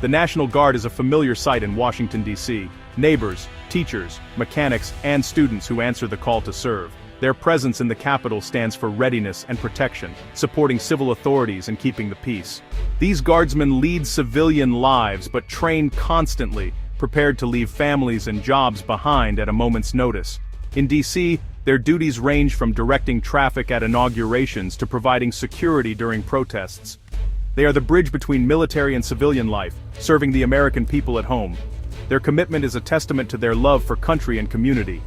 The National Guard is a familiar sight in Washington, D.C. Neighbors, teachers, mechanics, and students who answer the call to serve. Their presence in the Capitol stands for readiness and protection, supporting civil authorities and keeping the peace. These guardsmen lead civilian lives but train constantly, prepared to leave families and jobs behind at a moment's notice. In D.C., their duties range from directing traffic at inaugurations to providing security during protests. They are the bridge between military and civilian life, serving the American people at home. Their commitment is a testament to their love for country and community.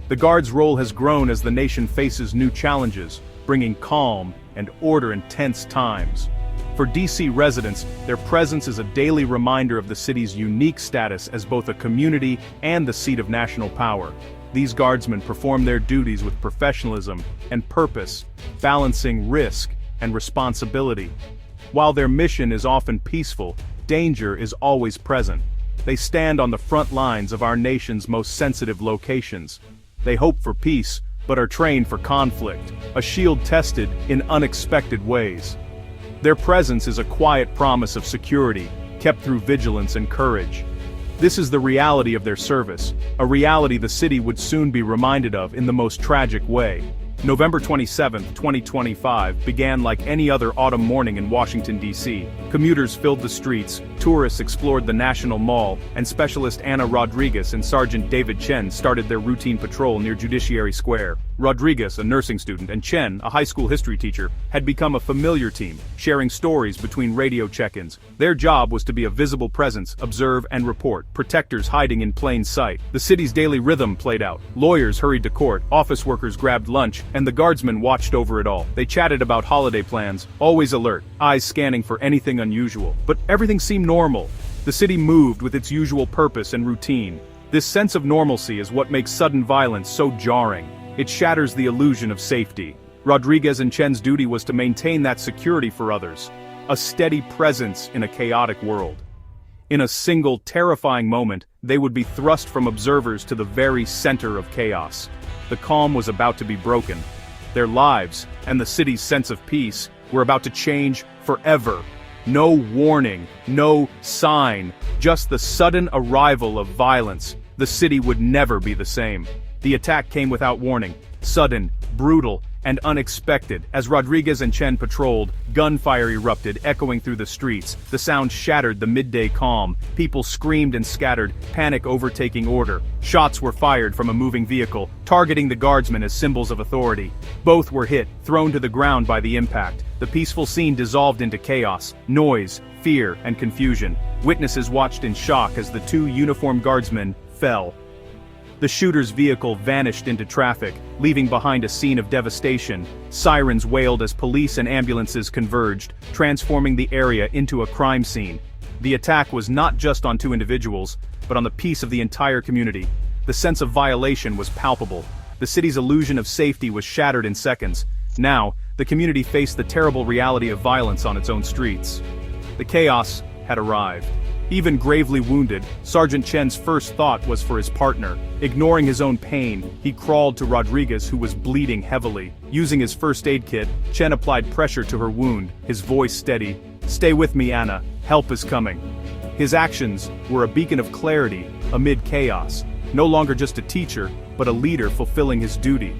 The Guard's role has grown as the nation faces new challenges, bringing calm and order in tense times. For D.C. residents, their presence is a daily reminder of the city's unique status as both a community and the seat of national power. These Guardsmen perform their duties with professionalism and purpose, balancing risk and responsibility. While their mission is often peaceful, danger is always present. They stand on the front lines of our nation's most sensitive locations. They hope for peace, but are trained for conflict, a shield tested in unexpected ways. Their presence is a quiet promise of security, kept through vigilance and courage. This is the reality of their service, a reality the city would soon be reminded of in the most tragic way. November 27, 2025 began like any other autumn morning in Washington, D.C. Commuters filled the streets, tourists explored the National Mall, and Specialist Anna Rodriguez and Sergeant David Chen started their routine patrol near Judiciary Square. Rodriguez, a nursing student, and Chen, a high school history teacher, had become a familiar team, sharing stories between radio check-ins. Their job was to be a visible presence, observe and report, protectors hiding in plain sight. The city's daily rhythm played out. Lawyers hurried to court, office workers grabbed lunch, and the Guardsmen watched over it all. They chatted about holiday plans, always alert, eyes scanning for anything unusual. But everything seemed normal. The city moved with its usual purpose and routine. This sense of normalcy is what makes sudden violence so jarring. It shatters the illusion of safety. Rodriguez and Chen's duty was to maintain that security for others, a steady presence in a chaotic world. In a single, terrifying moment, they would be thrust from observers to the very center of chaos. The calm was about to be broken. Their lives, and the city's sense of peace, were about to change forever. No warning, no sign, just the sudden arrival of violence. The city would never be the same. The attack came without warning, sudden, brutal, and unexpected. As Rodriguez and Chen patrolled, gunfire erupted, echoing through the streets. The sound shattered the midday calm. People screamed and scattered, panic overtaking order. Shots were fired from a moving vehicle, targeting the Guardsmen as symbols of authority. Both were hit, thrown to the ground by the impact. The peaceful scene dissolved into chaos, noise, fear, and confusion. Witnesses watched in shock as the two uniformed Guardsmen fell. The shooter's vehicle vanished into traffic, leaving behind a scene of devastation. Sirens wailed as police and ambulances converged, transforming the area into a crime scene. The attack was not just on two individuals, but on the peace of the entire community. The sense of violation was palpable. The city's illusion of safety was shattered in seconds. Now, the community faced the terrible reality of violence on its own streets. The chaos had arrived. Even gravely wounded, Sergeant Chen's first thought was for his partner. Ignoring his own pain, he crawled to Rodriguez, who was bleeding heavily. Using his first aid kit, Chen applied pressure to her wound, his voice steady. "Stay with me, Anna. Help is coming." His actions were a beacon of clarity amid chaos. No longer just a teacher, but a leader fulfilling his duty.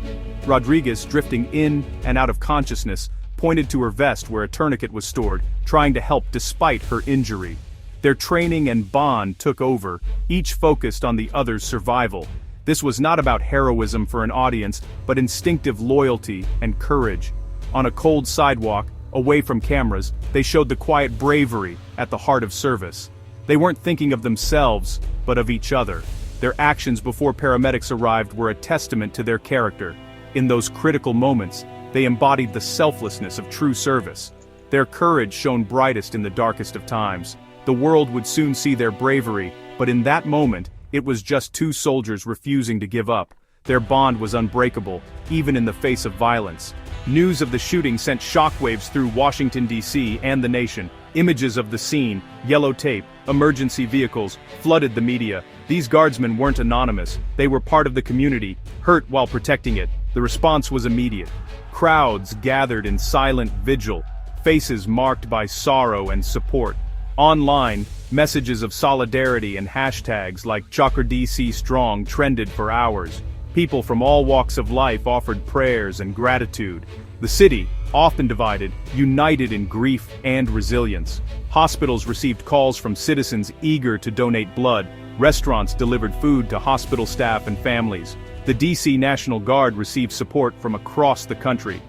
Rodriguez, drifting in and out of consciousness, pointed to her vest where a tourniquet was stored, trying to help despite her injury. Their training and bond took over, each focused on the other's survival. This was not about heroism for an audience, but instinctive loyalty and courage. On a cold sidewalk, away from cameras, they showed the quiet bravery at the heart of service. They weren't thinking of themselves, but of each other. Their actions before paramedics arrived were a testament to their character. In those critical moments, they embodied the selflessness of true service. Their courage shone brightest in the darkest of times. The world would soon see their bravery, but in that moment, it was just two soldiers refusing to give up. Their bond was unbreakable, even in the face of violence. News of the shooting sent shockwaves through Washington, D.C. and the nation. Images of the scene, yellow tape, emergency vehicles, flooded the media. These Guardsmen weren't anonymous. They were part of the community, hurt while protecting it. The response was immediate. Crowds gathered in silent vigil, faces marked by sorrow and support. Online, messages of solidarity and hashtags like #DC Strong trended for hours. People from all walks of life offered prayers and gratitude. The city, often divided, united in grief and resilience. Hospitals received calls from citizens eager to donate blood. Restaurants delivered food to hospital staff and families. The DC National Guard received support from across the country.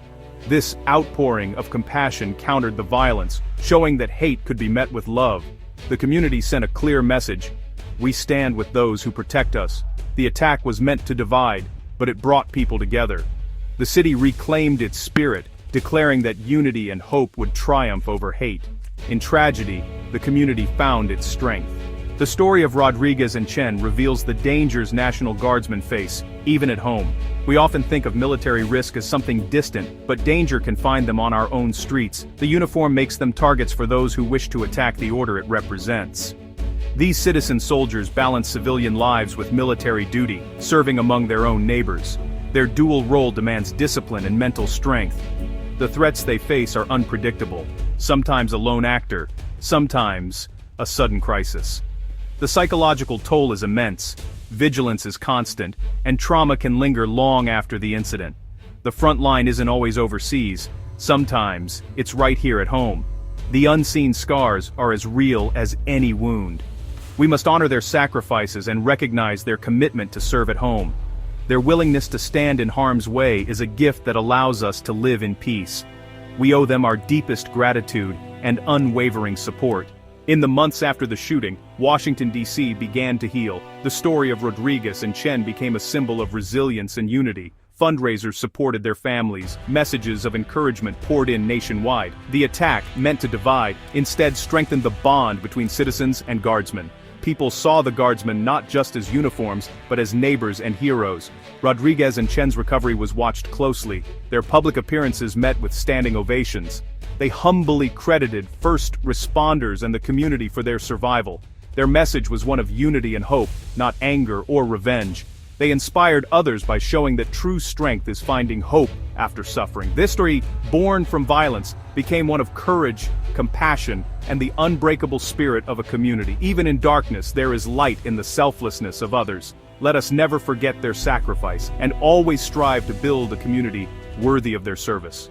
This outpouring of compassion countered the violence, showing that hate could be met with love. The community sent a clear message: we stand with those who protect us. The attack was meant to divide, but it brought people together. The city reclaimed its spirit, declaring that unity and hope would triumph over hate. In tragedy, the community found its strength. The story of Rodriguez and Chen reveals the dangers National Guardsmen face, even at home. We often think of military risk as something distant, but danger can find them on our own streets. The uniform makes them targets for those who wish to attack the order it represents. These citizen soldiers balance civilian lives with military duty, serving among their own neighbors. Their dual role demands discipline and mental strength. The threats they face are unpredictable, sometimes a lone actor, sometimes a sudden crisis. The psychological toll is immense, vigilance is constant, and trauma can linger long after the incident. The front line isn't always overseas, sometimes it's right here at home. The unseen scars are as real as any wound. We must honor their sacrifices and recognize their commitment to serve at home. Their willingness to stand in harm's way is a gift that allows us to live in peace. We owe them our deepest gratitude and unwavering support. In the months after the shooting, Washington, D.C. began to heal. The story of Rodriguez and Chen became a symbol of resilience and unity. Fundraisers supported their families, messages of encouragement poured in nationwide. The attack, meant to divide, instead strengthened the bond between citizens and guardsmen. People saw the guardsmen not just as uniforms, but as neighbors and heroes. Rodriguez and Chen's recovery was watched closely. Their public appearances met with standing ovations. They humbly credited first responders and the community for their survival. Their message was one of unity and hope, not anger or revenge. They inspired others by showing that true strength is finding hope after suffering. This story, born from violence, became one of courage, compassion, and the unbreakable spirit of a community. Even in darkness, there is light in the selflessness of others. Let us never forget their sacrifice, and always strive to build a community worthy of their service.